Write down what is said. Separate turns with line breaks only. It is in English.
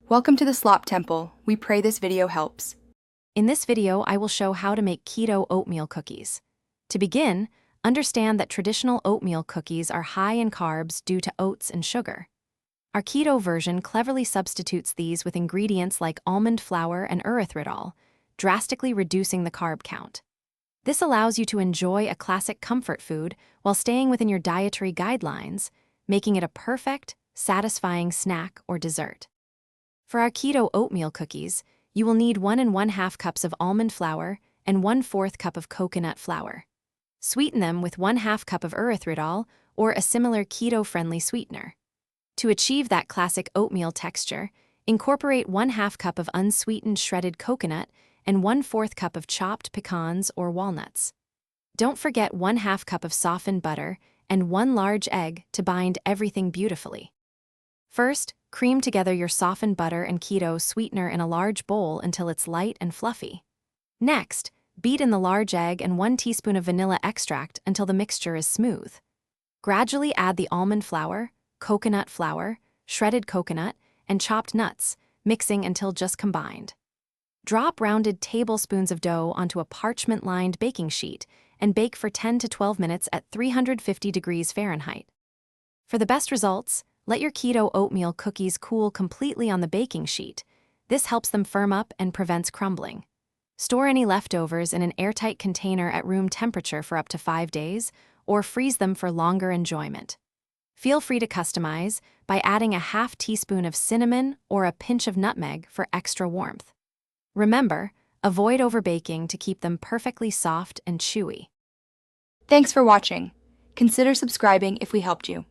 Welcome to the Slop Temple. We pray this video helps.
In this video, I will show how to make keto oatmeal cookies. To begin, understand that traditional oatmeal cookies are high in carbs due to oats and sugar. Our keto version cleverly substitutes these with ingredients like almond flour and erythritol, drastically reducing the carb count. This allows you to enjoy a classic comfort food while staying within your dietary guidelines, making it a perfect, satisfying snack or dessert. For our keto oatmeal cookies, you will need 1 1/2 cups of almond flour and 1/4 cup of coconut flour. Sweeten them with 1/2 cup of erythritol or a similar keto-friendly sweetener. To achieve that classic oatmeal texture, incorporate 1/2 cup of unsweetened shredded coconut and 1/4 cup of chopped pecans or walnuts. Don't forget 1/2 cup of softened butter and 1 large egg to bind everything beautifully. First, cream together your softened butter and keto sweetener in a large bowl until it's light and fluffy. Next, beat in the large egg and 1 teaspoon of vanilla extract until the mixture is smooth. Gradually add the almond flour, coconut flour, shredded coconut, and chopped nuts, mixing until just combined. Drop rounded tablespoons of dough onto a parchment-lined baking sheet and bake for 10 to 12 minutes at 350 degrees Fahrenheit. For the best results, let your keto oatmeal cookies cool completely on the baking sheet. This helps them firm up and prevents crumbling. Store any leftovers in an airtight container at room temperature for up to 5 days, or freeze them for longer enjoyment. Feel free to customize by adding a 1/2 teaspoon of cinnamon or a pinch of nutmeg for extra warmth. Remember, avoid overbaking to keep them perfectly soft and chewy.
Thanks for watching. Consider subscribing if we helped you.